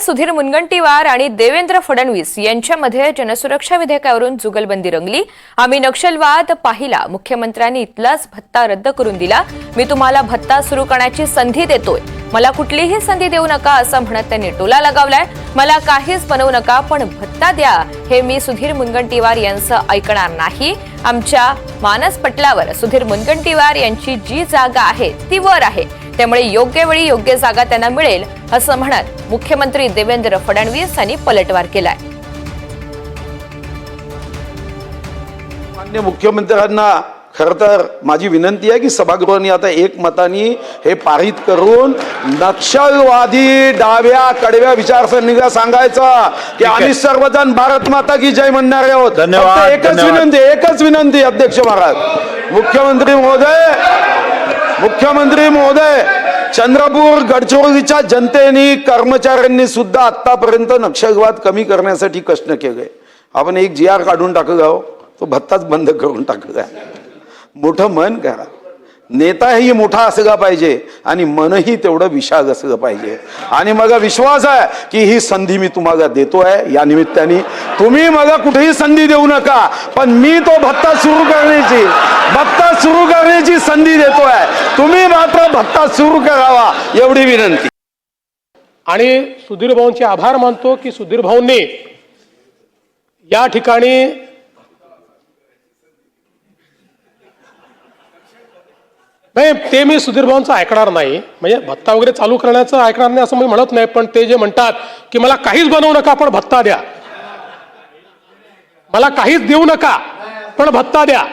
सुधीर मुनगंटीवार आणि देवेंद्र फडणवीस यांच्यामध्ये जनसुरक्षा विधेयकावरून जुगलबंदी रंगली। आम्ही नक्षलवाद पाहिला, मुख्यमंत्र्यांनी इथलाच भत्ता रद्द करून दिला। मी तुम्हाला भत्ता सुरू करण्याची संधी देतोय, मला कुठलीही संधी देऊ नका असं म्हणत त्यांनी टोला लगावलाय। मला काहीच बनवू नका पण भत्ता द्या, हे मी सुधीर मुनगंटीवार यांचं ऐकणार नाही। आमच्या मानस पटलावर सुधीर मुनगंटीवार यांची जी जागा आहे ती वर आहे, त्यामुळे योग्य वेळी योग्य जागा त्यांना मिळेल असं म्हणत मुख्यमंत्री देवेंद्र फडणवीस यांनी पलटवार केलाय। माननीय मुख्यमंत्र्यांना खरं तर माझी विनंती आहे की सभागृहाने आता एकमताने हे पारित करून नक्षलवादी डाव्या कडव्या विचारसरणीला सांगायचं की आम्ही सर्वजण भारत माता की जय म्हणणारे आहोत। धन्यवाद। एकच विनंती अध्यक्ष महाराज, मुख्यमंत्री महोदय, चंद्रपूर गडचिरोलीच्या जनतेने कर्मचाऱ्यांनी सुद्धा आतापर्यंत नक्षलवाद कमी करण्यासाठी कष्ट केले। आपण एक GR काढून टाकलं, तो भत्ताच बंद करून टाकला। मोठं मन करा, नेताही मोठा असला पाहिजे आणि मनही तेवढं विशाल असलं पाहिजे। आणि मला विश्वास आहे की ही संधी मी तुम्हाला देतोय। या निमित्ताने तुम्ही मला कुठेही संधी देऊ नका, पण मी तो भत्ता सुरू करण्याची संधी देतोय। तुम्ही मात्र भत्ता सुरू करावा एवढी विनंती। आणि सुधीर भाऊंचे आभार मानतो की सुधीर भाऊंनी या ठिकाणी नाही, ते मी सुधीर भाऊंचं ऐकणार नाही, म्हणजे भत्ता वगैरे चालू करण्याचं ऐकणार नाही असं मी म्हणत नाही, पण ते जे म्हणतात की मला काहीच बनवू नका पण भत्ता द्या, मला काहीच देऊ नका पण भत्ता द्या,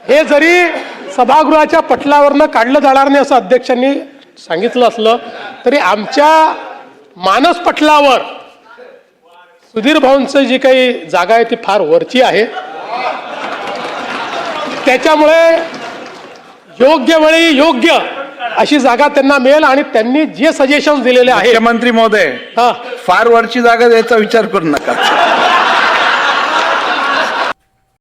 हे जरी सभागृहाच्या पटलावरनं काढलं जाणार नाही असं अध्यक्षांनी सांगितलं असलं तरी आमच्या मानस पटलावर सुधीर भाऊंचं जी काही जागा आहे ती फार वरची आहे। त्याच्यामुळे योग्य वेळी योग्य अशी जागा त्यांना मिळेल आणि त्यांनी जे सजेशन दिलेले आहे मुख्यमंत्री महोदय, फार वरची जागा द्यायचा विचार करू नका।